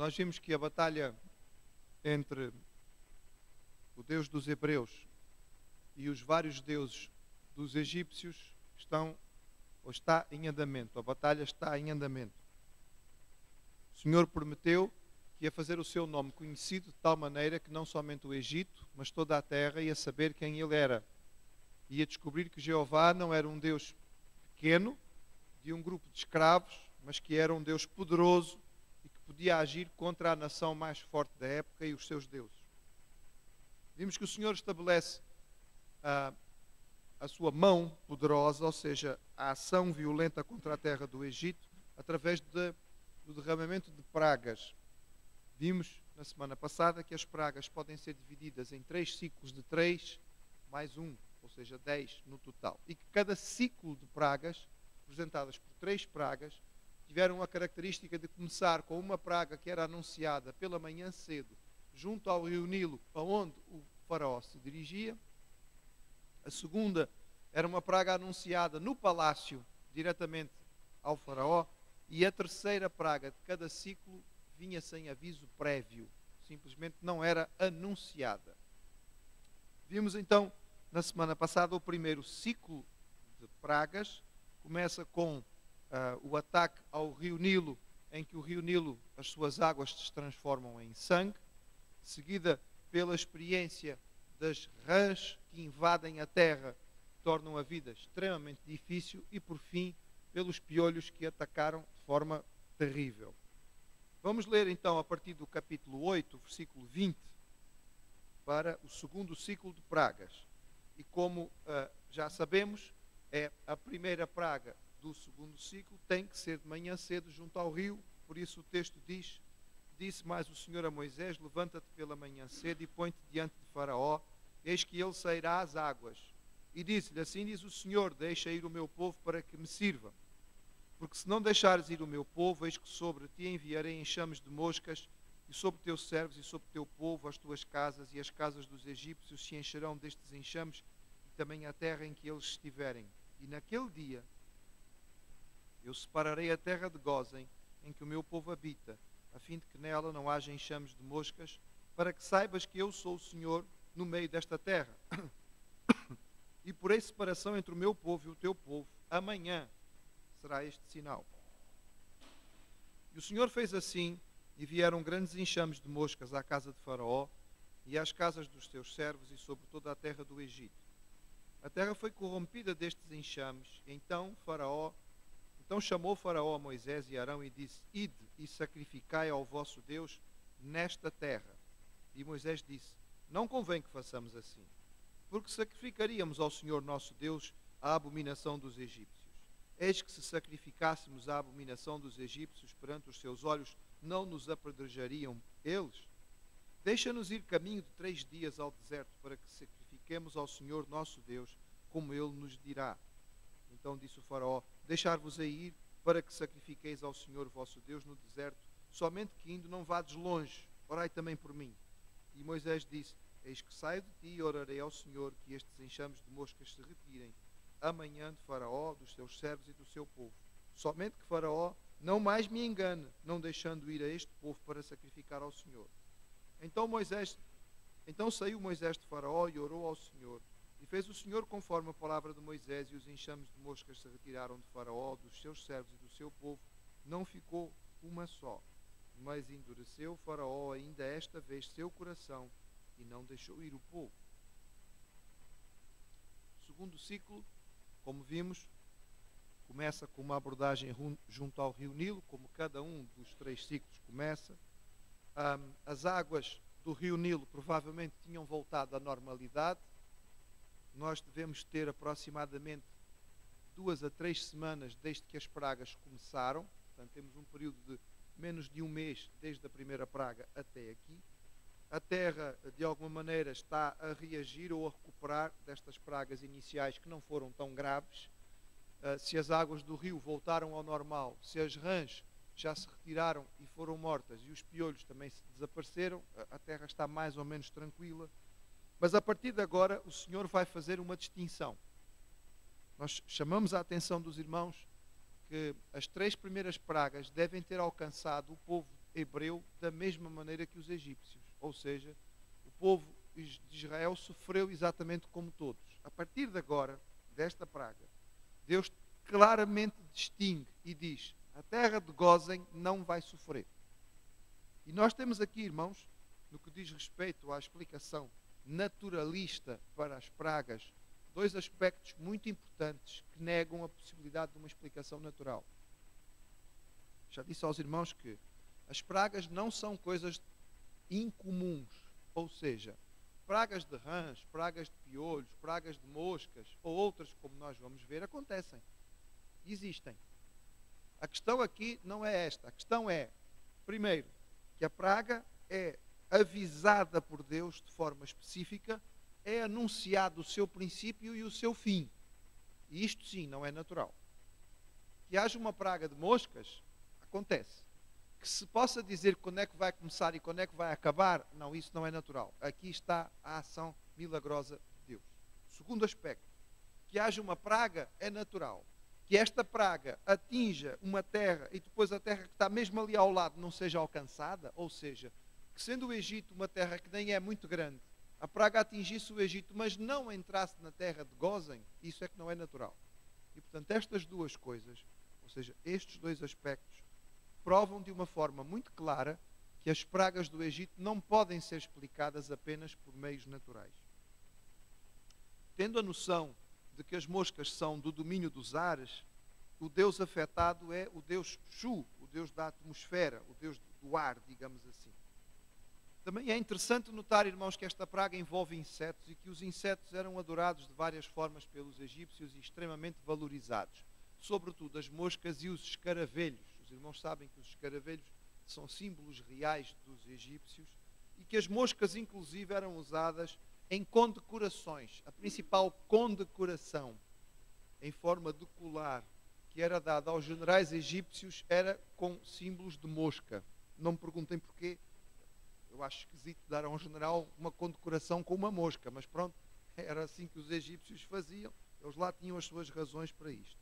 Nós vimos que a batalha entre o Deus dos Hebreus e os vários deuses dos egípcios está em andamento. A batalha está em andamento. O Senhor prometeu que ia fazer o seu nome conhecido de tal maneira que não somente o Egito, mas toda a terra ia saber quem ele era. Ia descobrir que Jeová não era um Deus pequeno, de um grupo de escravos, mas que era um Deus poderoso e que podia agir contra a nação mais forte da época e os seus deuses. Vimos que o Senhor estabelece a sua mão poderosa, ou seja, a ação violenta contra a terra do Egito, através do derramamento de pragas. Vimos na semana passada que as pragas podem ser divididas em 3 ciclos de 3 mais 1, ou seja, 10 no total. E que cada ciclo de pragas, representadas por 3 pragas, tiveram a característica de começar com uma praga que era anunciada pela manhã cedo, junto ao rio Nilo, aonde o faraó se dirigia. A segunda era uma praga anunciada no palácio, diretamente ao faraó. E a terceira praga de cada ciclo vinha sem aviso prévio. Simplesmente não era anunciada. Vimos então, na semana passada, o primeiro ciclo de pragas. Começa com o ataque ao rio Nilo, em que o rio Nilo, as suas águas se transformam em sangue. Seguida pela experiência das rãs que invadem a terra, tornam a vida extremamente difícil, e por fim pelos piolhos que atacaram de forma terrível. Vamos ler então a partir do capítulo 8, versículo 20, para o segundo ciclo de pragas. E como já sabemos, é a primeira praga do segundo ciclo, tem que ser de manhã cedo junto ao rio. Por isso o texto diz: disse mais o Senhor a Moisés: levanta-te pela manhã cedo e põe-te diante de Faraó, eis que ele sairá às águas. E disse-lhe: assim diz o Senhor, deixa ir o meu povo para que me sirva. Porque se não deixares ir o meu povo, eis que sobre ti enviarei enxames de moscas, e sobre teus servos e sobre teu povo, as tuas casas e as casas dos egípcios se encherão destes enxames, e também a terra em que eles estiverem. E naquele dia eu separarei a terra de Gósen, em que o meu povo habita, a fim de que nela não haja enxames de moscas, para que saibas que eu sou o Senhor no meio desta terra. E porei separação entre o meu povo e o teu povo. Amanhã será este sinal. E o Senhor fez assim, e vieram grandes enxames de moscas à casa de Faraó e às casas dos seus servos e sobre toda a terra do Egito. A terra foi corrompida destes enxames. Então chamou Faraó a Moisés e Arão e disse: ide e sacrificai ao vosso Deus nesta terra. E Moisés disse: não convém que façamos assim, porque sacrificaríamos ao Senhor nosso Deus a abominação dos egípcios. Eis que se sacrificássemos a abominação dos egípcios perante os seus olhos, não nos apedrejariam eles? Deixa-nos ir caminho de 3 dias ao deserto, para que sacrifiquemos ao Senhor nosso Deus, como ele nos dirá. Então disse o Faraó: deixar-vos-ei ir, para que sacrifiqueis ao Senhor vosso Deus no deserto, somente que indo não vades longe, orai também por mim. E Moisés disse: eis que saio de ti e orarei ao Senhor que estes enxames de moscas se retirem amanhã de Faraó, dos seus servos e do seu povo. Somente que Faraó não mais me engane, não deixando ir a este povo para sacrificar ao Senhor. Então saiu Moisés de Faraó e orou ao Senhor. E fez o Senhor conforme a palavra de Moisés, e os enxames de moscas se retiraram de Faraó, dos seus servos e do seu povo. Não ficou uma só. Mas endureceu Faraó ainda esta vez seu coração e não deixou ir o povo. O segundo ciclo, como vimos, começa com uma abordagem junto ao rio Nilo, como cada um dos 3 ciclos começa. As águas do rio Nilo provavelmente tinham voltado à normalidade. Nós devemos ter aproximadamente 2 a 3 semanas desde que as pragas começaram. Portanto, temos um período de menos de um mês desde a primeira praga até aqui. A terra, de alguma maneira, está a reagir ou a recuperar destas pragas iniciais que não foram tão graves. Se as águas do rio voltaram ao normal, se as rãs já se retiraram e foram mortas e os piolhos também se desapareceram, a terra está mais ou menos tranquila. Mas a partir de agora o Senhor vai fazer uma distinção. Nós chamamos a atenção dos irmãos que as 3 primeiras pragas devem ter alcançado o povo hebreu da mesma maneira que os egípcios. Ou seja, o povo de Israel sofreu exatamente como todos. A partir de agora, desta praga, Deus claramente distingue e diz: a terra de Gósen não vai sofrer. E nós temos aqui, irmãos, no que diz respeito à explicação naturalista para as pragas, dois aspectos muito importantes que negam a possibilidade de uma explicação natural. Já disse aos irmãos que as pragas não são coisas incomuns, ou seja, pragas de rãs, pragas de piolhos, pragas de moscas ou outras, como nós vamos ver, acontecem. Existem. A questão aqui não é esta. A questão é, primeiro, que a praga é avisada por Deus de forma específica, é anunciado o seu princípio e o seu fim. E isto sim não é natural. Que haja uma praga de moscas, acontece. Que se possa dizer quando é que vai começar e quando é que vai acabar, não, isso não é natural. Aqui está a ação milagrosa de Deus. Segundo aspecto, que haja uma praga é natural. Que esta praga atinja uma terra e depois a terra que está mesmo ali ao lado não seja alcançada, ou seja, que sendo o Egito uma terra que nem é muito grande, a praga atingisse o Egito, mas não entrasse na terra de Gósen, isso é que não é natural. E portanto estas duas coisas, ou seja, estes dois aspectos, provam de uma forma muito clara que as pragas do Egito não podem ser explicadas apenas por meios naturais. Tendo a noção de que as moscas são do domínio dos ares, o Deus afetado é o Deus Shu, o Deus da atmosfera, o Deus do ar, digamos assim. Também é interessante notar, irmãos, que esta praga envolve insetos e que os insetos eram adorados de várias formas pelos egípcios e extremamente valorizados. Sobretudo as moscas e os escaravelhos. Os irmãos sabem que os escaravelhos são símbolos reais dos egípcios e que as moscas, inclusive, eram usadas em condecorações. A principal condecoração em forma de colar que era dada aos generais egípcios era com símbolos de mosca. Não me perguntem porquê. Eu acho esquisito dar a um general uma condecoração com uma mosca, mas pronto, era assim que os egípcios faziam. Eles lá tinham as suas razões para isto.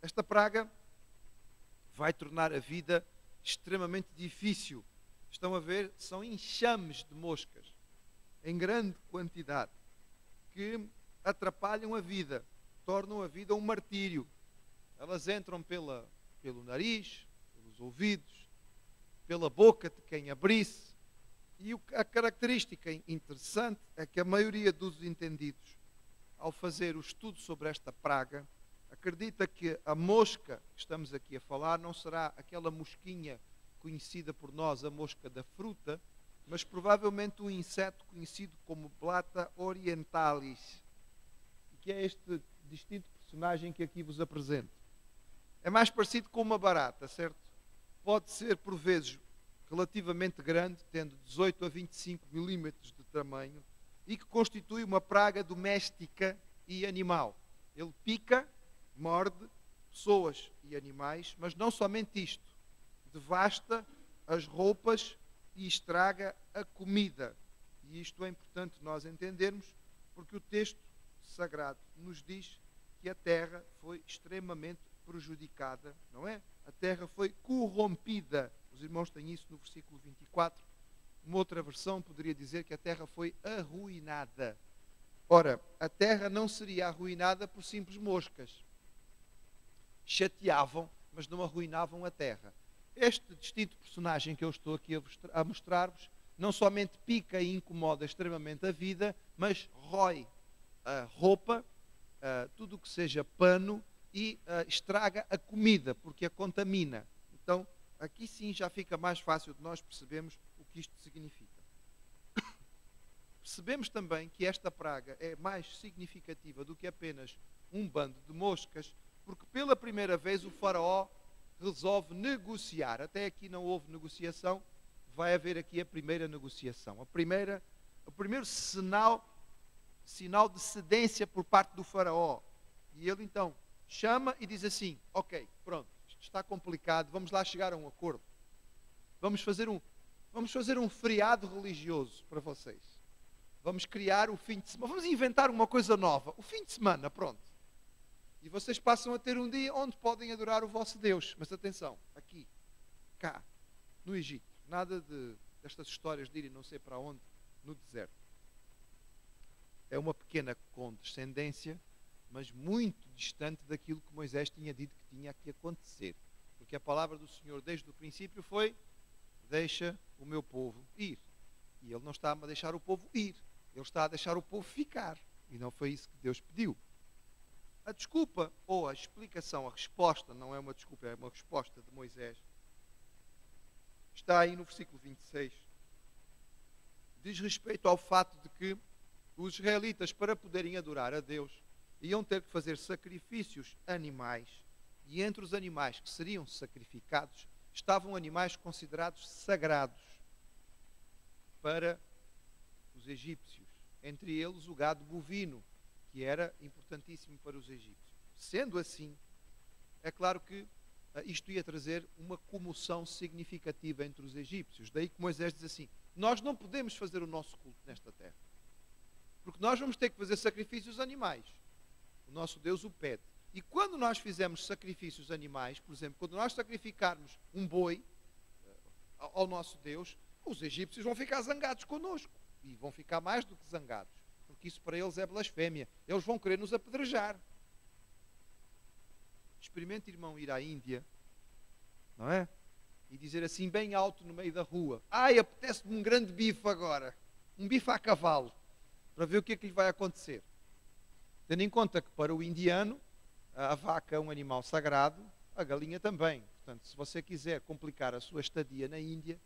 Esta praga vai tornar a vida extremamente difícil. Estão a ver? São enxames de moscas, em grande quantidade, que atrapalham a vida, tornam a vida um martírio. Elas entram pelo nariz, pelos ouvidos, pela boca de quem abrisse. E a característica interessante é que a maioria dos entendidos, ao fazer o estudo sobre esta praga, acredita que a mosca que estamos aqui a falar não será aquela mosquinha conhecida por nós, a mosca da fruta, mas provavelmente um inseto conhecido como Blatta orientalis, que é este distinto personagem que aqui vos apresento. É mais parecido com uma barata, certo? Pode ser, por vezes, relativamente grande, tendo 18 a 25 milímetros de tamanho, e que constitui uma praga doméstica e animal. Ele pica, morde pessoas e animais, mas não somente isto. Devasta as roupas e estraga a comida. E isto é importante nós entendermos, porque o texto sagrado nos diz que a terra foi extremamente prejudicada, não é? A terra foi corrompida. Os irmãos têm isso no versículo 24. Uma outra versão poderia dizer que a terra foi arruinada. Ora, a terra não seria arruinada por simples moscas. Chateavam, mas não arruinavam a terra. Este distinto personagem que eu estou aqui a mostrar-vos, não somente pica e incomoda extremamente a vida, mas rói a roupa, tudo o que seja pano, e estraga a comida, porque a contamina. Então, aqui sim já fica mais fácil de nós percebermos o que isto significa. Percebemos também que esta praga é mais significativa do que apenas um bando de moscas, porque pela primeira vez o faraó resolve negociar. Até aqui não houve negociação, vai haver aqui a primeira negociação. O primeiro sinal de cedência por parte do faraó. E ele então chama e diz assim: ok, pronto, isto está complicado, vamos lá chegar a um acordo. Vamos fazer um feriado religioso para vocês. Vamos criar o fim de semana, vamos inventar uma coisa nova, o fim de semana, pronto. E vocês passam a ter um dia onde podem adorar o vosso Deus. Mas atenção, aqui, cá, no Egito. Nada destas histórias de irem não sei para onde no deserto. É uma pequena condescendência, mas muito distante daquilo que Moisés tinha dito que tinha que acontecer. Porque a palavra do Senhor desde o princípio foi: deixa o meu povo ir. E ele não está a deixar o povo ir, ele está a deixar o povo ficar. E não foi isso que Deus pediu. A desculpa ou a explicação, a resposta, não é uma desculpa, é uma resposta de Moisés, está aí no versículo 26. Diz respeito ao fato de que os israelitas, para poderem adorar a Deus, iam ter que fazer sacrifícios animais. E entre os animais que seriam sacrificados, estavam animais considerados sagrados para os egípcios. Entre eles o gado bovino, que era importantíssimo para os egípcios. Sendo assim, é claro que isto ia trazer uma comoção significativa entre os egípcios. Daí que Moisés diz assim: nós não podemos fazer o nosso culto nesta terra, porque nós vamos ter que fazer sacrifícios animais. O nosso Deus o pede. E quando nós fizermos sacrifícios animais, por exemplo, quando nós sacrificarmos um boi ao nosso Deus, os egípcios vão ficar zangados connosco. E vão ficar mais do que zangados, porque isso para eles é blasfémia. Eles vão querer nos apedrejar. Experimente, irmão, ir à Índia, não é? E dizer assim bem alto no meio da rua: ai, apetece-me um grande bife agora, um bife a cavalo, para ver o que é que lhe vai acontecer. Tendo em conta que para o indiano a vaca é um animal sagrado, a galinha também. Portanto, se você quiser complicar a sua estadia na Índia,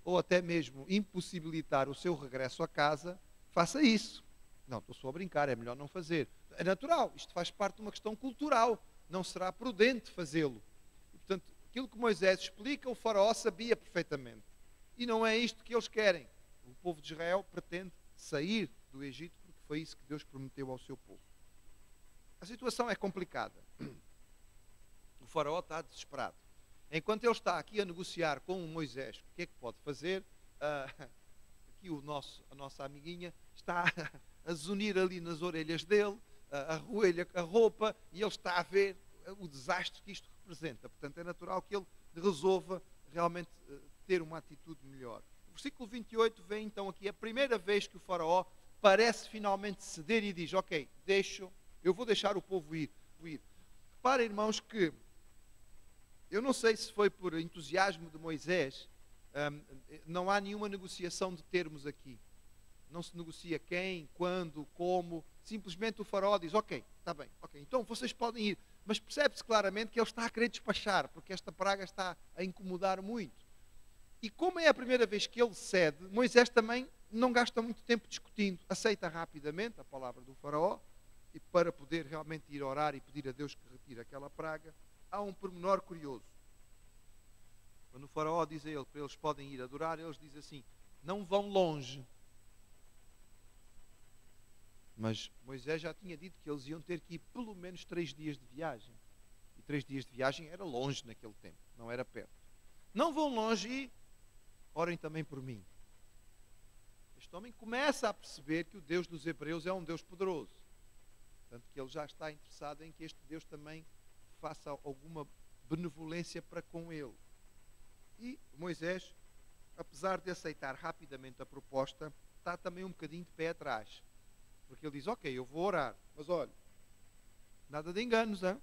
ou até mesmo impossibilitar o seu regresso a casa, faça isso. Não, estou só a brincar, é melhor não fazer. É natural, isto faz parte de uma questão cultural, não será prudente fazê-lo. E, portanto, aquilo que Moisés explica, o faraó sabia perfeitamente. E não é isto que eles querem. O povo de Israel pretende sair do Egito, porque foi isso que Deus prometeu ao seu povo. A situação é complicada. O faraó está desesperado. Enquanto ele está aqui a negociar com o Moisés o que é que pode fazer, aqui a nossa amiguinha está a zunir ali nas orelhas dele, a roupa, e ele está a ver o desastre que isto representa. Portanto, é natural que ele resolva realmente ter uma atitude melhor. O versículo 28 vem então aqui a primeira vez que o faraó parece finalmente ceder e diz: ok, eu vou deixar o povo ir. Reparem, irmãos, que eu não sei se foi por entusiasmo de Moisés, não há nenhuma negociação de termos aqui. Não se negocia quem, quando, como. Simplesmente o faraó diz: ok, está bem, ok, então vocês podem ir. Mas percebe-se claramente que ele está a querer despachar, porque esta praga está a incomodar muito. E como é a primeira vez que ele cede, Moisés também não gasta muito tempo discutindo. Aceita rapidamente a palavra do faraó, e para poder realmente ir orar e pedir a Deus que retire aquela praga. Há um pormenor curioso. Quando o faraó diz a ele que eles podem ir adorar, eles dizem assim: não vão longe. Mas Moisés já tinha dito que eles iam ter que ir pelo menos 3 dias de viagem. E 3 dias de viagem era longe naquele tempo, não era perto. Não vão longe e orem também por mim. Este homem começa a perceber que o Deus dos Hebreus é um Deus poderoso. Tanto que ele já está interessado em que este Deus também faça alguma benevolência para com ele. E Moisés, apesar de aceitar rapidamente a proposta, está também um bocadinho de pé atrás. Porque ele diz: ok, eu vou orar, mas olha, nada de enganos, hein?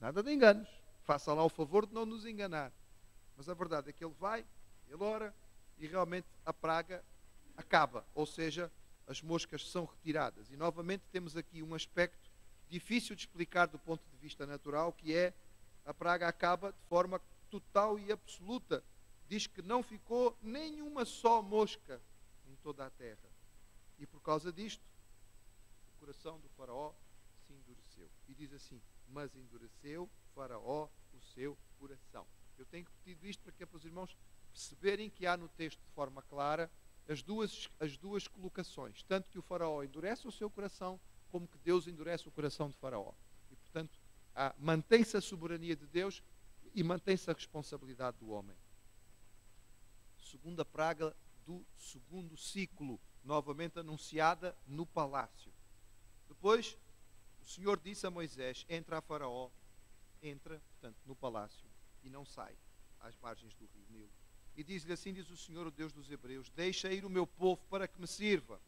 Nada de enganos. Faça lá o favor de não nos enganar. Mas a verdade é que ele vai, ele ora, e realmente a praga acaba. Ou seja, as moscas são retiradas. E novamente temos aqui um aspecto difícil de explicar do ponto de vista natural, que é: a praga acaba de forma total e absoluta. Diz que não ficou nenhuma só mosca em toda a terra. E por causa disto, o coração do faraó se endureceu. E diz assim: mas endureceu o faraó o seu coração. Eu tenho repetido isto para os irmãos perceberem que há no texto de forma clara as duas colocações. Tanto que o faraó endurece o seu coração, como que Deus endurece o coração de faraó. E portanto, mantém-se a soberania de Deus e mantém-se a responsabilidade do homem. Segunda praga do segundo ciclo, novamente anunciada no palácio. Depois, o Senhor disse a Moisés: entra a faraó, entra, portanto, no palácio, e não sai às margens do rio Nilo. e diz-lhe: assim diz o Senhor, o Deus dos Hebreus, deixa ir o meu povo para que me sirva.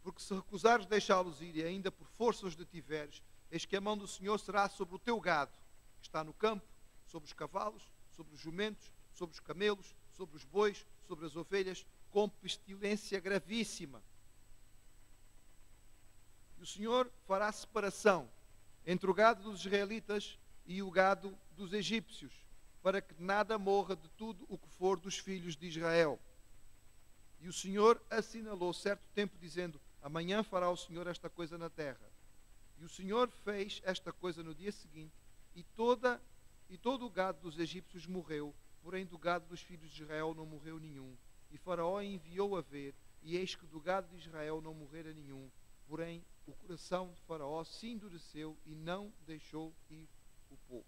Porque se recusares deixá-los ir, e ainda por força os detiveres, eis que a mão do Senhor será sobre o teu gado, que está no campo, sobre os cavalos, sobre os jumentos, sobre os camelos, sobre os bois, sobre as ovelhas, com pestilência gravíssima. E o Senhor fará separação entre o gado dos israelitas e o gado dos egípcios, para que nada morra de tudo o que for dos filhos de Israel. E o Senhor assinalou certo tempo, dizendo: amanhã fará o Senhor esta coisa na terra. E o Senhor fez esta coisa no dia seguinte, e todo o gado dos egípcios morreu, porém do gado dos filhos de Israel não morreu nenhum. E Faraó enviou a ver, e eis que do gado de Israel não morrera nenhum, porém o coração de Faraó se endureceu e não deixou ir o povo.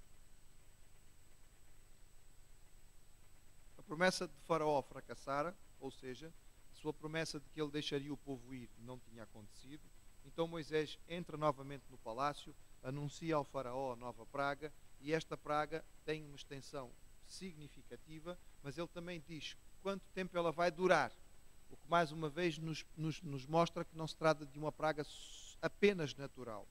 A promessa de Faraó fracassara, ou seja, a sua promessa de que ele deixaria o povo ir não tinha acontecido. Então Moisés entra novamente no palácio, anuncia ao Faraó a nova praga, e esta praga tem uma extensão significativa, mas ele também diz quanto tempo ela vai durar, o que mais uma vez nos mostra que não se trata de uma praga apenas natural.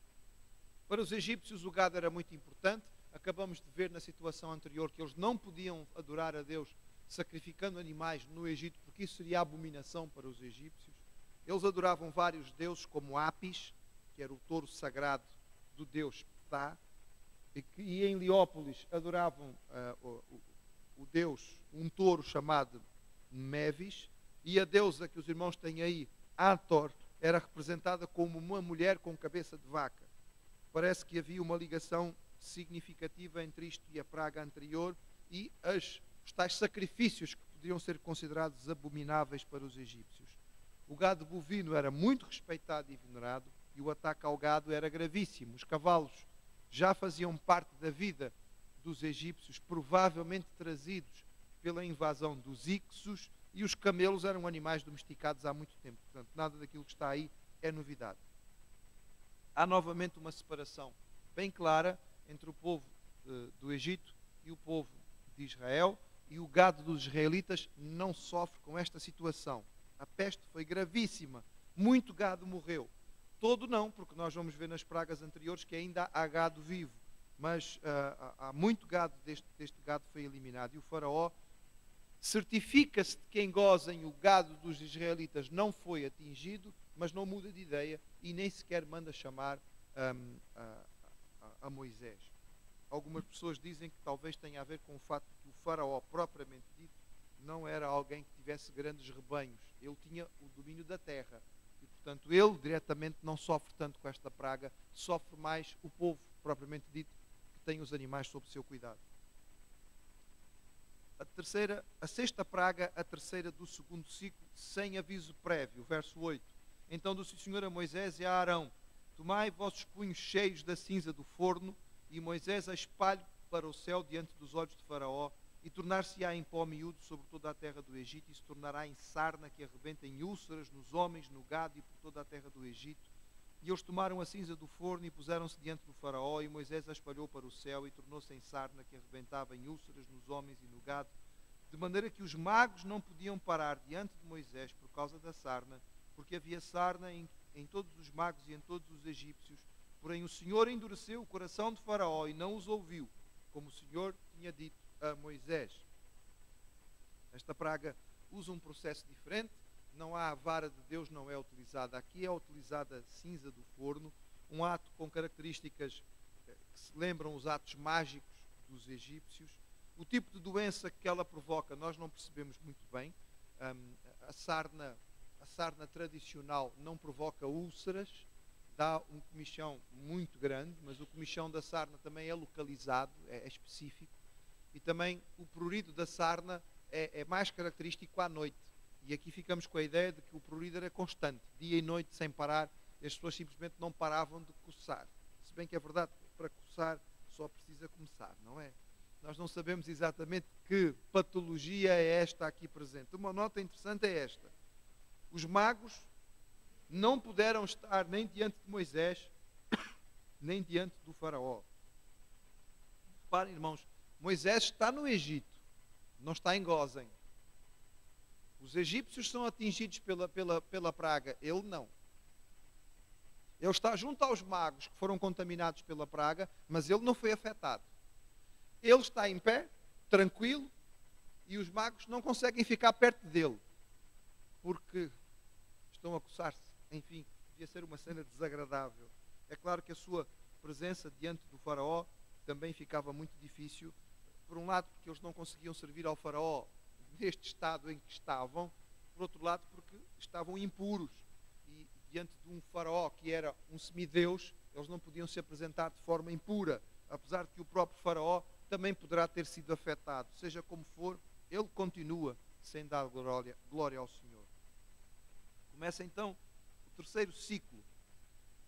Para os egípcios o gado era muito importante. Acabamos de ver na situação anterior que eles não podiam adorar a Deus sacrificando animais no Egito, porque isso seria abominação para os egípcios. Eles adoravam vários deuses, como Apis, que era o touro sagrado do deus Ptah, e em Leópolis adoravam o deus, um touro chamado Mevis, e a deusa que os irmãos têm aí, Hathor, era representada como uma mulher com cabeça de vaca. Parece que havia uma ligação significativa entre isto e a praga anterior e os tais sacrifícios que podiam ser considerados abomináveis para os egípcios. O gado bovino era muito respeitado e venerado, e o ataque ao gado era gravíssimo. Os cavalos já faziam parte da vida dos egípcios, provavelmente trazidos pela invasão dos Ixos, e os camelos eram animais domesticados há muito tempo. Portanto, nada daquilo que está aí é novidade. Há novamente uma separação bem clara entre o povo do Egito e o povo de Israel, e o gado dos israelitas não sofre com esta situação. A peste foi gravíssima, muito gado morreu. Todo não, porque nós vamos ver nas pragas anteriores que ainda há gado vivo, mas há muito gado deste gado foi eliminado. E o Faraó certifica-se de que em Gósen o gado dos israelitas não foi atingido, mas não muda de ideia e nem sequer manda chamar a Moisés. Algumas pessoas dizem que talvez tenha a ver com o fato de que o Faraó, propriamente dito, não era alguém que tivesse grandes rebanhos. Ele tinha o domínio da terra e, portanto, ele diretamente não sofre tanto com esta praga, sofre mais o povo, propriamente dito, que tem os animais sob seu cuidado. A sexta praga, a terceira do segundo ciclo, sem aviso prévio, verso 8. Então disse o Senhor a Moisés e a Arão: tomai vossos punhos cheios da cinza do forno, e Moisés a espalhe para o céu diante dos olhos de Faraó, e tornar-se-á em pó miúdo sobre toda a terra do Egito, e se tornará em sarna que arrebenta em úlceras nos homens, no gado e por toda a terra do Egito. E eles tomaram a cinza do forno e puseram-se diante do Faraó, e Moisés a espalhou para o céu, e tornou-se em sarna que arrebentava em úlceras nos homens e no gado, de maneira que os magos não podiam parar diante de Moisés por causa da sarna, porque havia sarna em todos os magos e em todos os egípcios. Porém o Senhor endureceu o coração de Faraó e não os ouviu, como o Senhor tinha dito a Moisés. Esta praga usa um processo diferente. Não há a vara de Deus, não é utilizada. Aqui é utilizada a cinza do forno, um ato com características que se lembram os atos mágicos dos egípcios. O tipo de doença que ela provoca nós não percebemos muito bem. A sarna tradicional não provoca úlceras, dá um comichão muito grande, mas o comichão da sarna também é localizado, é específico. E também o prurido da sarna é mais característico à noite. E aqui ficamos com a ideia de que o prurido era constante, dia e noite, sem parar. As pessoas simplesmente não paravam de coçar. Se bem que é verdade, para coçar só precisa começar, não é? Nós não sabemos exatamente que patologia é esta aqui presente. Uma nota interessante é esta. Os magos não puderam estar nem diante de Moisés, nem diante do Faraó. Reparem, irmãos, Moisés está no Egito. não está em Gósen. Os egípcios são atingidos pela praga, ele não. Ele está junto aos magos que foram contaminados pela praga, mas ele não foi afetado. Ele está em pé, tranquilo, e os magos não conseguem ficar perto dele, porque estão a coçar-se. Enfim, devia ser uma cena desagradável. É claro que a sua presença diante do faraó também ficava muito difícil. Por um lado, porque eles não conseguiam servir ao faraó neste estado em que estavam. Por outro lado, porque estavam impuros. E diante de um faraó que era um semideus, eles não podiam se apresentar de forma impura. Apesar de que o próprio faraó também poderá ter sido afetado. Seja como for, ele continua sem dar glória ao Senhor. Começa então o terceiro ciclo.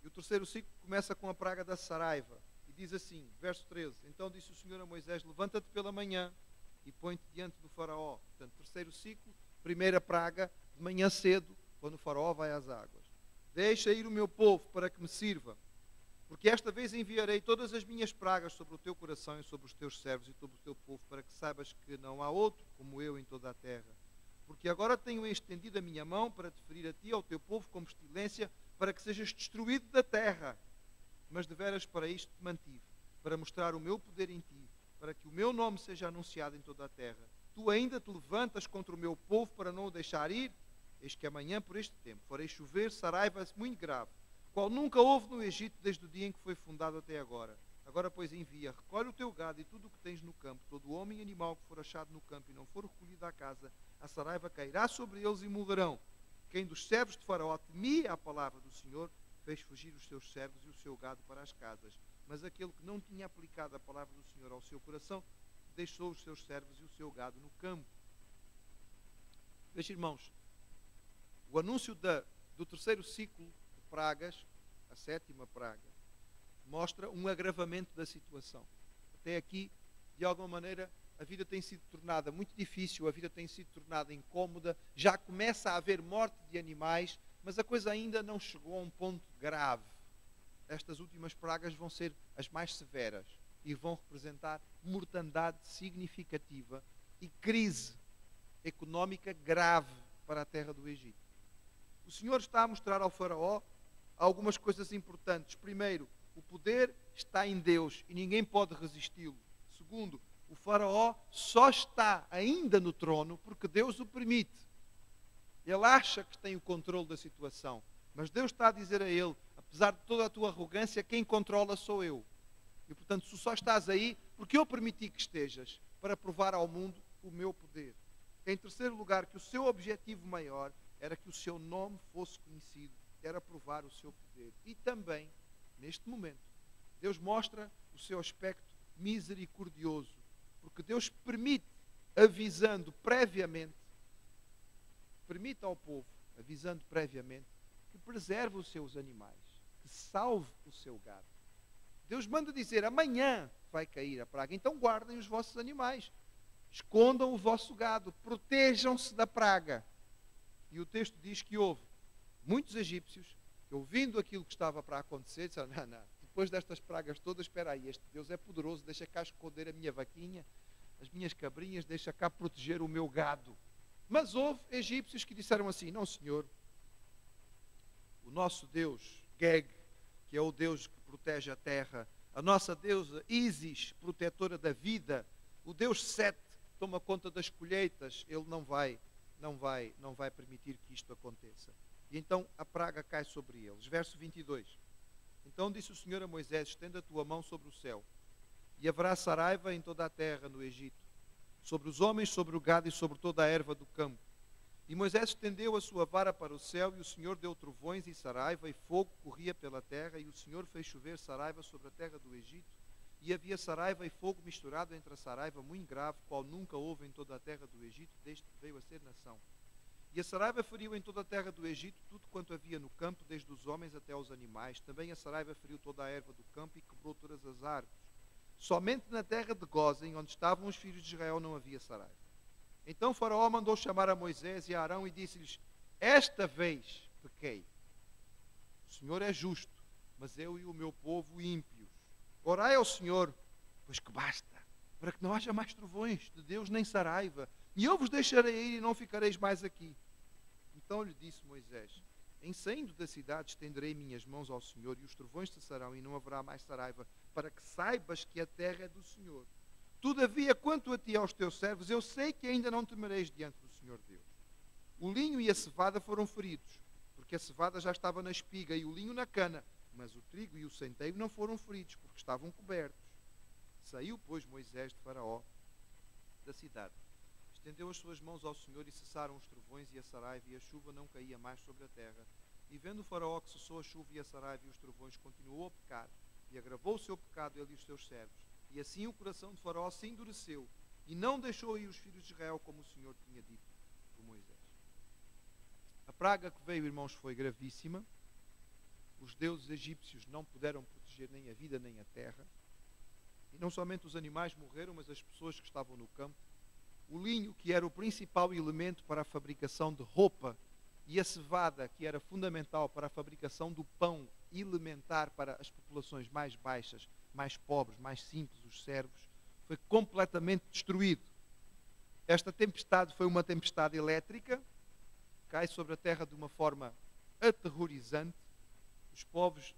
E o terceiro ciclo começa com a praga da saraiva. E diz assim, verso 13: Então disse o Senhor a Moisés: Levanta-te pela manhã e põe-te diante do faraó. Portanto, terceiro ciclo, primeira praga, de manhã cedo, quando o faraó vai às águas. Deixa ir o meu povo para que me sirva, porque esta vez enviarei todas as minhas pragas sobre o teu coração e sobre os teus servos e sobre o teu povo, para que saibas que não há outro como eu em toda a terra. Porque agora tenho estendido a minha mão para te ferir a ti e ao teu povo com pestilência, para que sejas destruído da terra. Mas deveras para isto te mantive, para mostrar o meu poder em ti, para que o meu nome seja anunciado em toda a terra. Tu ainda te levantas contra o meu povo para não o deixar ir? Eis que amanhã, por este tempo, farei chover saraiva muito grave, qual nunca houve no Egito desde o dia em que foi fundado até agora. Agora, pois, envia, recolhe o teu gado e tudo o que tens no campo, todo homem e animal que for achado no campo e não for recolhido à casa, a saraiva cairá sobre eles e morrerão. Quem dos servos de Faraó temia a palavra do Senhor, fez fugir os seus servos e o seu gado para as casas. Mas aquele que não tinha aplicado a palavra do Senhor ao seu coração, deixou os seus servos e o seu gado no campo. Veja, irmãos, o anúncio do terceiro ciclo de pragas, a sétima praga, mostra um agravamento da situação. Até aqui, de alguma maneira, a vida tem sido tornada muito difícil, a vida tem sido tornada incómoda, já começa a haver morte de animais, mas a coisa ainda não chegou a um ponto grave. Estas últimas pragas vão ser as mais severas e vão representar mortandade significativa e crise económica grave para a terra do Egito. O Senhor está a mostrar ao faraó algumas coisas importantes. Primeiro, o poder está em Deus e ninguém pode resisti-lo. Segundo, o faraó só está ainda no trono porque Deus o permite. Ele acha que tem o controle da situação, mas Deus está a dizer a ele: apesar de toda a tua arrogância, quem controla sou eu. E portanto, tu só estás aí porque eu permiti que estejas, para provar ao mundo o meu poder. Em terceiro lugar, que o seu objetivo maior era que o seu nome fosse conhecido, era provar o seu poder. E também, neste momento, Deus mostra o seu aspecto misericordioso, porque Deus permite, avisando previamente, permite ao povo, avisando previamente, que preserve os seus animais, que salve o seu gado. Deus manda dizer: amanhã vai cair a praga, então guardem os vossos animais, escondam o vosso gado, protejam-se da praga. E o texto diz que houve muitos egípcios que, ouvindo aquilo que estava para acontecer, disseram: não, depois destas pragas todas, espera aí, este Deus é poderoso, deixa cá esconder a minha vaquinha, as minhas cabrinhas, deixa cá proteger o meu gado. Mas houve egípcios que disseram assim: não, Senhor, o nosso Deus, Geg, que é o Deus que protege a terra, a nossa deusa Ísis, protetora da vida, o Deus Set, que toma conta das colheitas, ele não vai permitir que isto aconteça. E então a praga cai sobre eles. Verso 22. Então disse o Senhor a Moisés: estenda a tua mão sobre o céu, e haverá saraiva em toda a terra no Egito, sobre os homens, sobre o gado e sobre toda a erva do campo. E Moisés estendeu a sua vara para o céu, e o Senhor deu trovões e saraiva, e fogo corria pela terra, e o Senhor fez chover saraiva sobre a terra do Egito. E havia saraiva e fogo misturado entre a saraiva, muito grave, qual nunca houve em toda a terra do Egito, desde que veio a ser nação. E a saraiva feriu em toda a terra do Egito tudo quanto havia no campo, desde os homens até os animais. Também a saraiva feriu toda a erva do campo e quebrou todas as árvores. Somente na terra de Gósen, onde estavam os filhos de Israel, não havia saraiva. Então Faraó mandou chamar a Moisés e a Arão e disse-lhes: esta vez pequei. O Senhor é justo, mas eu e o meu povo ímpios. Orai ao Senhor, pois que basta. para que não haja mais trovões de Deus, nem saraiva. E eu vos deixarei ir e não ficareis mais aqui. Então lhe disse Moisés: em saindo da cidade estenderei minhas mãos ao Senhor, e os trovões cessarão, e não haverá mais saraiva, para que saibas que a terra é do Senhor. Todavia, quanto a ti e aos teus servos, eu sei que ainda não temereis diante do Senhor Deus. O linho e a cevada foram feridos, porque a cevada já estava na espiga e o linho na cana, mas o trigo e o centeio não foram feridos, porque estavam cobertos. Saiu, pois, Moisés de Faraó da cidade. Estendeu as suas mãos ao Senhor e cessaram os trovões e a saraiva, e a chuva não caía mais sobre a terra. E vendo o Faraó que cessou a chuva e a saraiva e os trovões, continuou a pecar, e agravou o seu pecado, ele e os seus servos. E assim o coração de Faraó se endureceu, e não deixou ir os filhos de Israel, como o Senhor tinha dito por Moisés. A praga que veio, irmãos, foi gravíssima. Os deuses egípcios não puderam proteger nem a vida nem a terra. E não somente os animais morreram, mas as pessoas que estavam no campo. O linho, que era o principal elemento para a fabricação de roupa, e a cevada, que era fundamental para a fabricação do pão elementar para as populações mais baixas, mais pobres, mais simples, os servos, foi completamente destruído. Esta tempestade foi uma tempestade elétrica, cai sobre a terra de uma forma aterrorizante. Os povos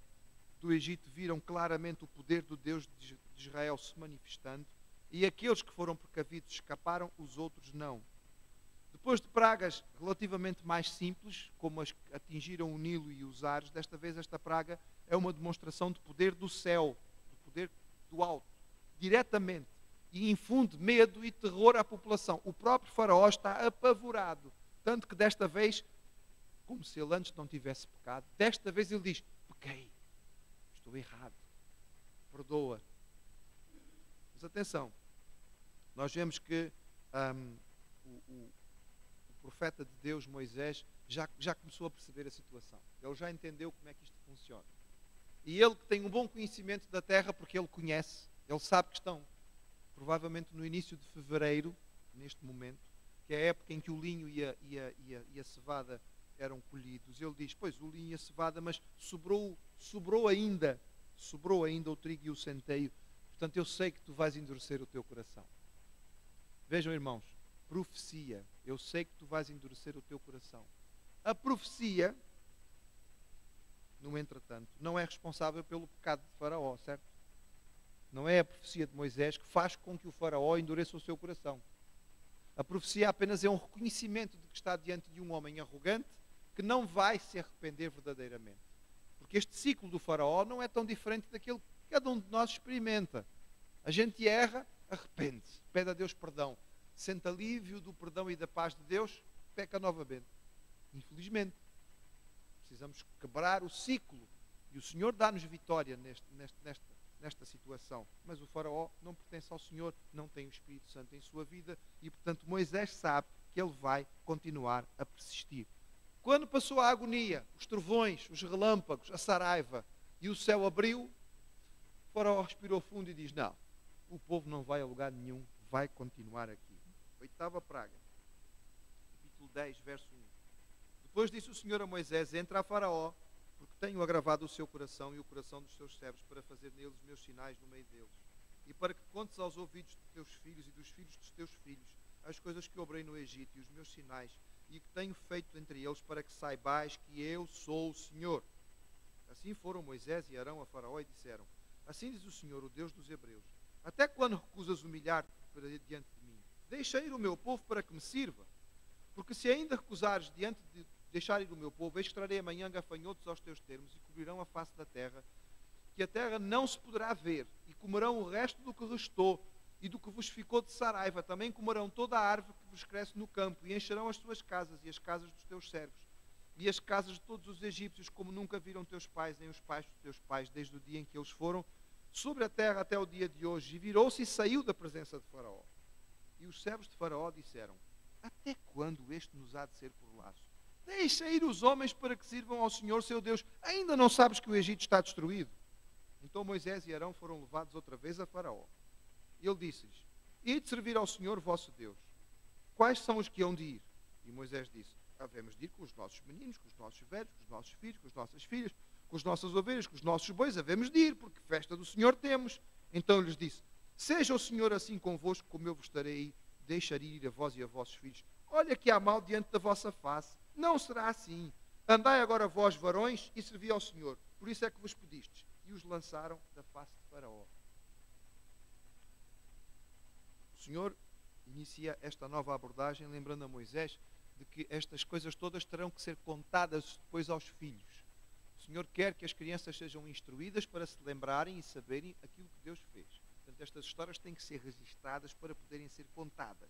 do Egito viram claramente o poder do Deus de Israel se manifestando, e aqueles que foram precavidos escaparam, os outros não. Depois de pragas relativamente mais simples, como as que atingiram o Nilo e os ares, desta vez esta praga é uma demonstração de poder do céu, do poder do alto, diretamente, e infunde medo e terror à população. O próprio Faraó está apavorado, tanto que desta vez, como se ele antes não tivesse pecado, desta vez ele diz: pequei, estou errado, perdoa. Mas atenção, nós vemos que o profeta de Deus, Moisés, já começou a perceber a situação. Ele já entendeu como é que isto funciona. E ele que tem um bom conhecimento da terra, porque ele conhece, ele sabe que estão provavelmente no início de fevereiro, neste momento, que é a época em que o linho e a cevada eram colhidos. Ele diz: pois, o linho e a cevada, mas sobrou ainda o trigo e o centeio. Portanto, eu sei que tu vais endurecer o teu coração. Vejam, irmãos, profecia. Eu sei que tu vais endurecer o teu coração. A profecia, no entretanto, não é responsável pelo pecado de Faraó, certo? Não é a profecia de Moisés que faz com que o Faraó endureça o seu coração. A profecia apenas é um reconhecimento de que está diante de um homem arrogante que não vai se arrepender verdadeiramente. Porque este ciclo do Faraó não é tão diferente daquele que cada um de nós experimenta. A gente erra, arrepende-se, pede a Deus perdão, sente alívio do perdão e da paz de Deus, peca novamente. Infelizmente, precisamos quebrar o ciclo, e o Senhor dá-nos vitória nesta situação. Mas o Faraó não pertence ao Senhor, não tem o Espírito Santo em sua vida, e portanto Moisés sabe que ele vai continuar a persistir. Quando passou a agonia, os trovões, os relâmpagos, a saraiva, e o céu abriu, o Faraó respirou fundo e diz: não, o povo não vai a lugar nenhum, vai continuar aqui. Oitava praga, capítulo 10, verso 1. Depois disse o Senhor a Moisés: entra a Faraó, porque tenho agravado o seu coração e o coração dos seus servos, para fazer neles os meus sinais no meio deles, e para que contes aos ouvidos de teus filhos e dos filhos dos teus filhos as coisas que obrei no Egito e os meus sinais, e que tenho feito entre eles, para que saibais que eu sou o Senhor. Assim foram Moisés e Arão a Faraó e disseram: assim diz o Senhor, o Deus dos Hebreus: até quando recusas humilhar-te diante de mim? Deixa ir o meu povo para que me sirva. Porque se ainda recusares diante de deixar ir o meu povo, eis que trarei amanhã gafanhotos aos teus termos, e cobrirão a face da terra, que a terra não se poderá ver, e comerão o resto do que restou, e do que vos ficou de saraiva. Também comerão toda a árvore que vos cresce no campo, e encherão as tuas casas, e as casas dos teus servos, e as casas de todos os egípcios, como nunca viram teus pais, nem os pais dos teus pais, desde o dia em que eles foram sobre a terra até o dia de hoje. E virou-se e saiu da presença de Faraó. E os servos de Faraó disseram: até quando este nos há de ser por laço? Deixa ir os homens para que sirvam ao Senhor seu Deus. Ainda não sabes que o Egito está destruído? Então Moisés e Arão foram levados outra vez a Faraó. Ele disse-lhes: ide servir ao Senhor vosso Deus. Quais são os que hão de ir? E Moisés disse: havemos de ir com os nossos meninos, com os nossos velhos, com os nossos filhos, com as nossas filhas, com as nossas ovelhas, com os nossos bois, havemos de ir, porque festa do Senhor temos. Então lhes disse: Seja o Senhor assim convosco, como eu vos deixarei ir a vós e a vossos filhos. Olha que há mal diante da vossa face. Não será assim. Andai agora vós, varões, e servi ao Senhor. Por isso é que vos pedistes. E os lançaram da face de Faraó. O Senhor inicia esta nova abordagem, lembrando a Moisés de que estas coisas todas terão que ser contadas depois aos filhos. O Senhor quer que as crianças sejam instruídas para se lembrarem e saberem aquilo que Deus fez. Portanto, estas histórias têm que ser registradas para poderem ser contadas.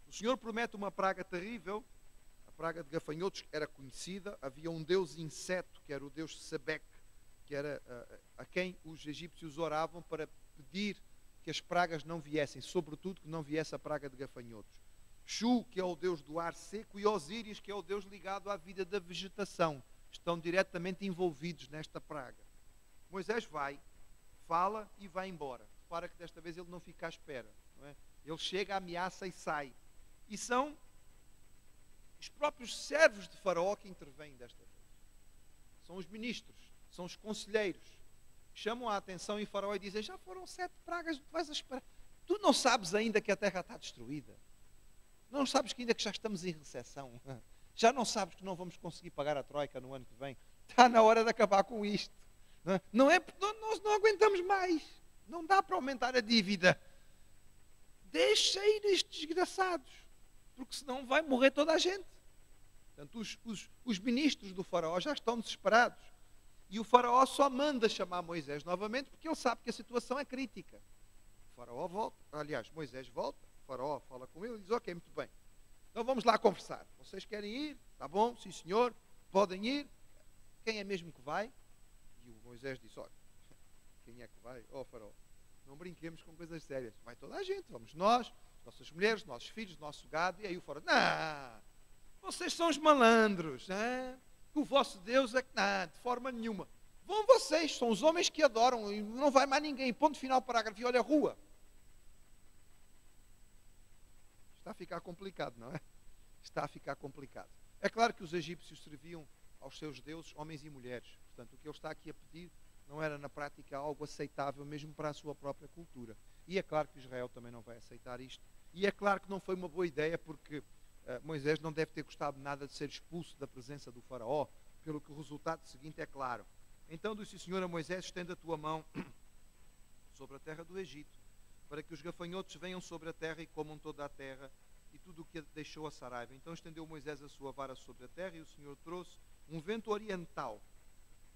O Senhor promete uma praga terrível. A praga de gafanhotos era conhecida. Havia um deus inseto, que era o deus Sebec, que era a quem os egípcios oravam para pedir que as pragas não viessem, sobretudo que não viesse a praga de gafanhotos. Shu, que é o deus do ar seco, e Osíris, que é o deus ligado à vida da vegetação, estão diretamente envolvidos nesta praga. Moisés vai, fala e vai embora. Repara que desta vez ele não fica à espera. Não é? Ele chega, ameaça e sai. E são os próprios servos de Faraó que intervêm desta vez. São os ministros, são os conselheiros. Chamam a atenção em Faraó e dizem: já foram 7 pragas, tu vais a esperar. Tu não sabes ainda que a terra está destruída? Não sabes que ainda que já estamos em recessão? Já não sabes que não vamos conseguir pagar a troika no ano que vem? Está na hora de acabar com isto. Não é? Nós não aguentamos mais. Não dá para aumentar a dívida. Deixa ir estes desgraçados, porque senão vai morrer toda a gente. Portanto, os ministros do Faraó já estão desesperados. E o Faraó só manda chamar Moisés novamente porque ele sabe que a situação é crítica. O Faraó volta, aliás, Moisés volta, o Faraó fala com ele e diz: ok, muito bem, então vamos lá conversar. Vocês querem ir? Está bom, sim senhor, podem ir. Quem é mesmo que vai? E o Moisés disse: olha, quem é que vai? Oh Faraó, não brinquemos com coisas sérias. Vai toda a gente, vamos nós, nossas mulheres, nossos filhos, nosso gado. E aí o Faraó: não, vocês são os malandros, não? Que o vosso Deus é que não, de forma nenhuma. Vão vocês, são os homens que adoram, e não vai mais ninguém. Ponto final, parágrafo, e olha a rua. Está a ficar complicado, não é? Está a ficar complicado. É claro que os egípcios serviam aos seus deuses, homens e mulheres. Portanto, o que ele está aqui a pedir não era na prática algo aceitável mesmo para a sua própria cultura. E é claro que Israel também não vai aceitar isto. E é claro que não foi uma boa ideia, porque Moisés não deve ter gostado nada de ser expulso da presença do Faraó, pelo que o resultado seguinte é claro. Então disse o Senhor a Moisés: estenda a tua mão sobre a terra do Egito, para que os gafanhotos venham sobre a terra e comam toda a terra e tudo o que deixou a Saraiva. Então estendeu Moisés a sua vara sobre a terra, e o Senhor trouxe um vento oriental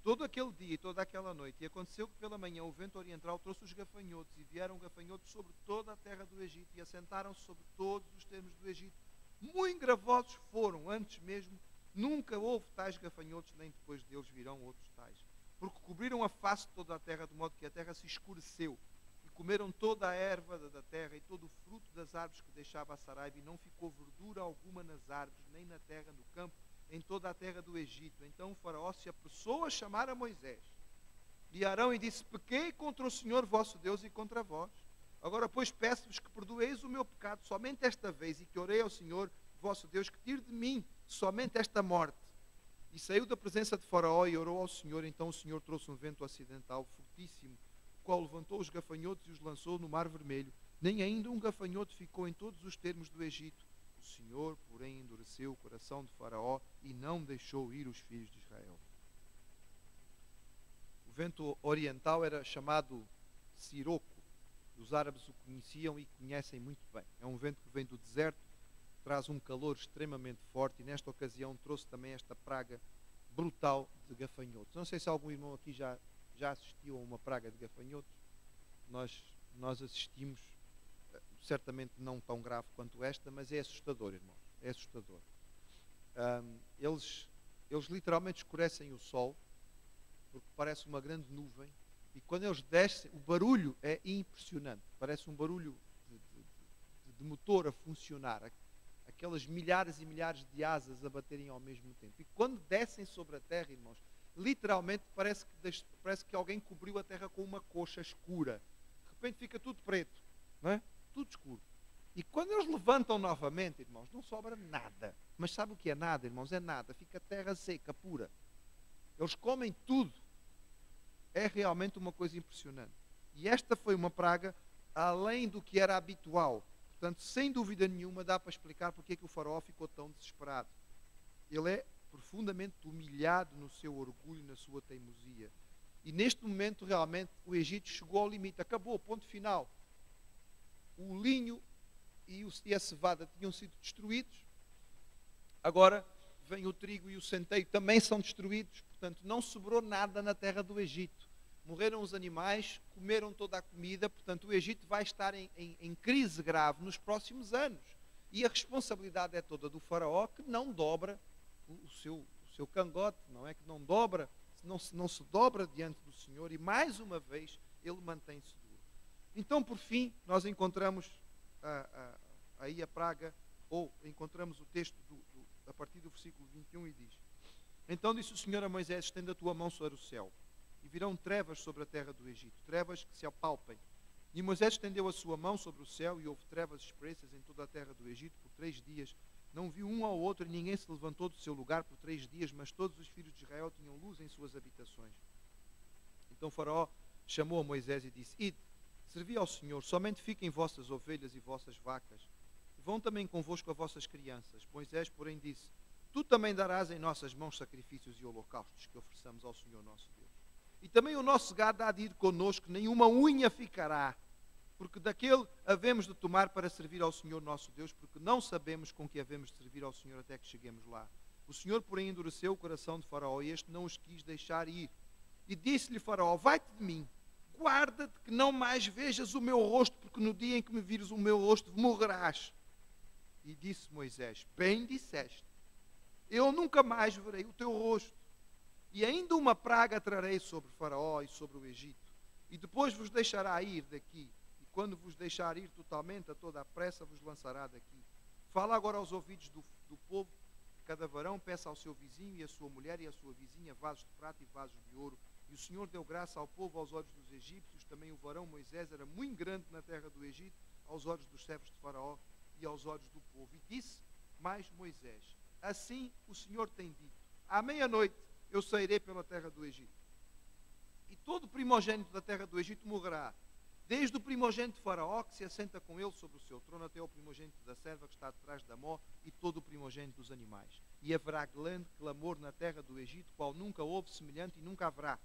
todo aquele dia e toda aquela noite. E aconteceu que pela manhã o vento oriental trouxe os gafanhotos, e vieram gafanhotos sobre toda a terra do Egito, e assentaram-se sobre todos os termos do Egito. Muito gravosos foram, antes mesmo, nunca houve tais gafanhotos, nem depois deles virão outros tais. Porque cobriram a face de toda a terra, de modo que a terra se escureceu. E comeram toda a erva da terra e todo o fruto das árvores que deixava a Saraiva, e não ficou verdura alguma nas árvores, nem na terra, no campo, em toda a terra do Egito. Então o Faraó se apressou a chamar a Moisés e Arão e disse: pequei contra o Senhor vosso Deus e contra vós. Agora, pois, peço-vos que perdoeis o meu pecado somente esta vez, e que orei ao Senhor vosso Deus que tire de mim somente esta morte. E saiu da presença de Faraó e orou ao Senhor. Então o Senhor trouxe um vento ocidental fortíssimo, o qual levantou os gafanhotos e os lançou no mar vermelho. Nem ainda um gafanhoto ficou em todos os termos do Egito. O Senhor, porém, endureceu o coração de Faraó e não deixou ir os filhos de Israel. O vento oriental era chamado siroco. Os árabes o conheciam e conhecem muito bem. É um vento que vem do deserto, traz um calor extremamente forte, e nesta ocasião trouxe também esta praga brutal de gafanhotos. Não sei se algum irmão aqui já assistiu a uma praga de gafanhotos. Nós assistimos, certamente não tão grave quanto esta, mas é assustador, irmãos. É assustador. Eles literalmente escurecem o sol, porque parece uma grande nuvem. E quando eles descem, o barulho é impressionante. Parece um barulho de motor a funcionar. Aquelas milhares e milhares de asas a baterem ao mesmo tempo. E quando descem sobre a terra, irmãos, literalmente parece que alguém cobriu a terra com uma coxa escura. De repente fica tudo preto, não é? Tudo escuro. E quando eles levantam novamente, irmãos, não sobra nada. Mas sabe o que é nada, irmãos? É nada. Fica terra seca, pura. Eles comem tudo. É realmente uma coisa impressionante. E esta foi uma praga além do que era habitual. Portanto, sem dúvida nenhuma, dá para explicar porque é que o faraó ficou tão desesperado. Ele é profundamente humilhado no seu orgulho, na sua teimosia. E neste momento, realmente, o Egito chegou ao limite. Acabou, ponto final. O linho e a cevada tinham sido destruídos. Agora vem o trigo e o centeio, também são destruídos. Portanto, não sobrou nada na terra do Egito. Morreram os animais, comeram toda a comida. Portanto, o Egito vai estar em crise grave nos próximos anos. E a responsabilidade é toda do faraó, que não dobra o seu cangote, não é? Que não dobra, não se dobra diante do Senhor. E mais uma vez, ele mantém-se duro. Então, por fim, nós encontramos aí a praga, ou encontramos o texto a partir do versículo 21 e diz: Então disse o Senhor a Moisés: estenda a tua mão sobre o céu, e virão trevas sobre a terra do Egito, trevas que se apalpem. E Moisés estendeu a sua mão sobre o céu, e houve trevas espessas em toda a terra do Egito por 3 dias. Não viu um ao outro, e ninguém se levantou do seu lugar por 3 dias, mas todos os filhos de Israel tinham luz em suas habitações. Então Faraó chamou a Moisés e disse: Ide, servi ao Senhor, somente fiquem vossas ovelhas e vossas vacas. Vão também convosco as vossas crianças. Moisés, porém, disse: Tu também darás em nossas mãos sacrifícios e holocaustos que ofereçamos ao Senhor nosso Deus. E também o nosso gado há de ir conosco, nenhuma unha ficará, porque daquele havemos de tomar para servir ao Senhor nosso Deus, porque não sabemos com que havemos de servir ao Senhor até que cheguemos lá. O Senhor, porém, endureceu o coração de Faraó, e este não os quis deixar ir. E disse-lhe Faraó: Vai-te de mim, guarda-te que não mais vejas o meu rosto, porque no dia em que me vires o meu rosto morrerás. E disse Moisés: Bem disseste, eu nunca mais verei o teu rosto. E ainda uma praga trarei sobre Faraó e sobre o Egito. E depois vos deixará ir daqui. E quando vos deixar ir totalmente, a toda a pressa vos lançará daqui. Fala agora aos ouvidos do povo, que cada varão peça ao seu vizinho e à sua mulher e à sua vizinha vasos de prata e vasos de ouro. E o Senhor deu graça ao povo aos olhos dos egípcios. Também o varão Moisés era muito grande na terra do Egito, aos olhos dos servos de Faraó e aos olhos do povo. E disse mais Moisés: Assim o Senhor tem dito: À meia-noite eu sairei pela terra do Egito, e todo o primogênito da terra do Egito morrerá, desde o primogênito de Faraó, que se assenta com ele sobre o seu trono, até o primogênito da serva que está detrás da mó, e todo o primogênito dos animais. E haverá grande clamor na terra do Egito, qual nunca houve semelhante e nunca haverá.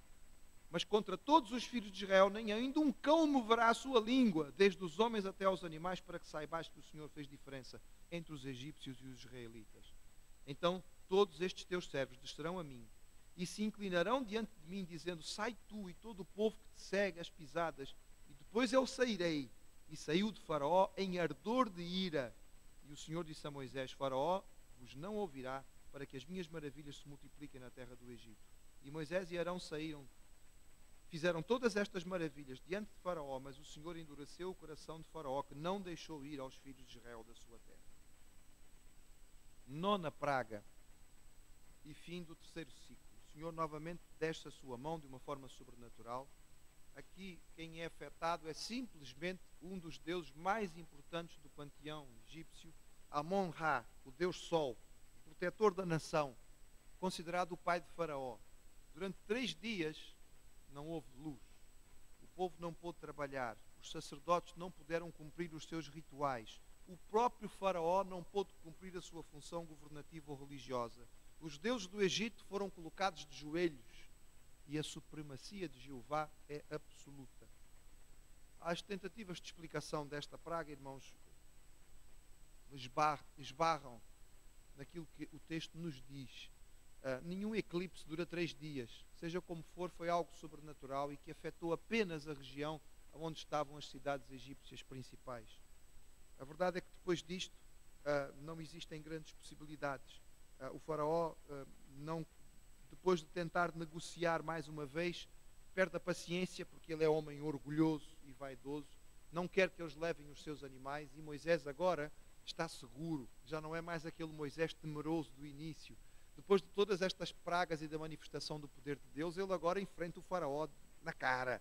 Mas contra todos os filhos de Israel, nem ainda um cão moverá a sua língua, desde os homens até aos animais, para que saibais que o Senhor fez diferença entre os egípcios e os israelitas. Então todos estes teus servos descerão a mim, e se inclinarão diante de mim, dizendo: Sai tu e todo o povo que te segue as pisadas, e depois eu sairei. E saiu de Faraó em ardor de ira. E o Senhor disse a Moisés: Faraó vos não ouvirá, para que as minhas maravilhas se multipliquem na terra do Egito. E Moisés e Arão saíram, fizeram todas estas maravilhas diante de Faraó, mas o Senhor endureceu o coração de Faraó, que não deixou ir aos filhos de Israel da sua terra. Nona praga e fim do terceiro ciclo. O Senhor novamente desce a sua mão de uma forma sobrenatural. Aqui quem é afetado é simplesmente um dos deuses mais importantes do panteão egípcio, Amon-Ra, o Deus Sol, o protetor da nação, considerado o pai de Faraó. Durante 3 dias não houve luz, o povo não pôde trabalhar, os sacerdotes não puderam cumprir os seus rituais, o próprio Faraó não pôde cumprir a sua função governativa ou religiosa. Os deuses do Egito foram colocados de joelhos e a supremacia de Jeová é absoluta. As tentativas de explicação desta praga, irmãos, esbarram naquilo que o texto nos diz. Nenhum eclipse dura 3 dias. Seja como for, foi algo sobrenatural e que afetou apenas a região onde estavam as cidades egípcias principais. A verdade é que depois disto não existem grandes possibilidades. O faraó, depois de tentar negociar mais uma vez, perde a paciência, porque ele é homem orgulhoso e vaidoso, não quer que eles levem os seus animais, e Moisés agora está seguro, já não é mais aquele Moisés temeroso do início. Depois de todas estas pragas e da manifestação do poder de Deus, ele agora enfrenta o faraó na cara.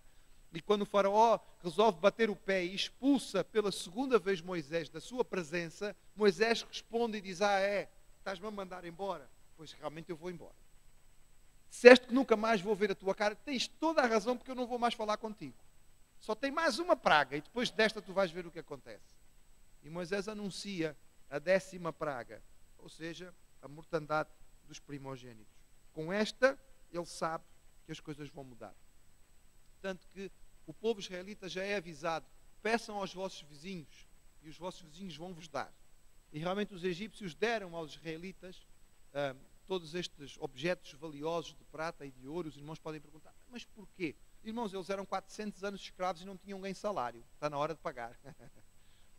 E quando o faraó resolve bater o pé e expulsa pela segunda vez Moisés da sua presença, Moisés responde e diz: estás-me a mandar embora? Pois realmente eu vou embora. Disseste que nunca mais vou ver a tua cara, tens toda a razão, porque eu não vou mais falar contigo. Só tem mais uma praga e depois desta tu vais ver o que acontece. E Moisés anuncia a 10ª praga, ou seja, a mortandade dos primogênitos. Com esta, ele sabe que as coisas vão mudar. Tanto que o povo israelita já é avisado: peçam aos vossos vizinhos e os vossos vizinhos vão vos dar. E realmente os egípcios deram aos israelitas todos estes objetos valiosos de prata e de ouro. Os irmãos podem perguntar: mas porquê? Irmãos, eles eram 400 anos escravos e não tinham ganho salário. Está na hora de pagar.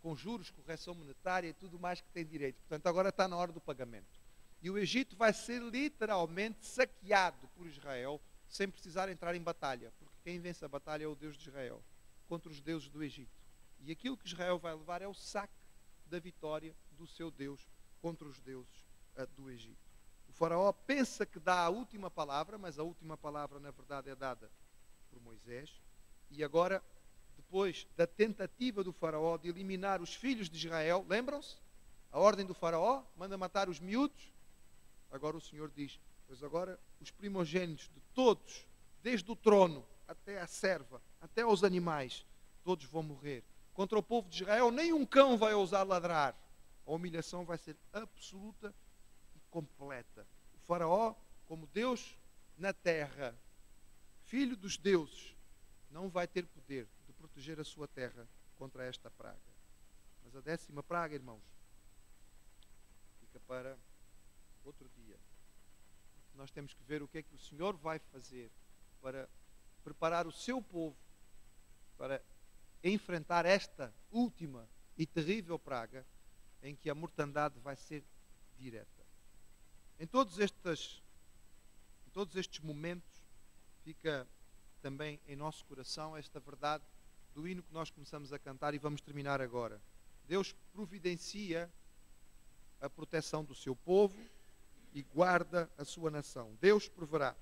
Com juros, correção monetária e tudo mais que tem direito. Portanto, agora está na hora do pagamento. E o Egito vai ser literalmente saqueado por Israel sem precisar entrar em batalha. Porque quem vence a batalha é o Deus de Israel contra os deuses do Egito. E aquilo que Israel vai levar é o saque da vitória do seu Deus contra os deuses do Egito. O faraó pensa que dá a última palavra, mas a última palavra na verdade é dada por Moisés. E agora, depois da tentativa do faraó de eliminar os filhos de Israel, lembram-se? A ordem do faraó manda matar os miúdos. Agora o Senhor diz: pois agora os primogênitos de todos, desde o trono até a serva, até aos animais, todos vão morrer. Contra o povo de Israel nem um cão vai ousar ladrar. A humilhação vai ser absoluta e completa. O faraó, como Deus na terra, filho dos deuses, não vai ter poder de proteger a sua terra contra esta praga. Mas a 10ª praga, irmãos, fica para outro dia. Nós temos que ver o que é que o Senhor vai fazer para preparar o seu povo para enfrentar esta última e terrível praga em que a mortandade vai ser direta. Em todos estes momentos fica também em nosso coração esta verdade do hino que nós começamos a cantar e vamos terminar agora. Deus providencia a proteção do seu povo e guarda a sua nação. Deus proverá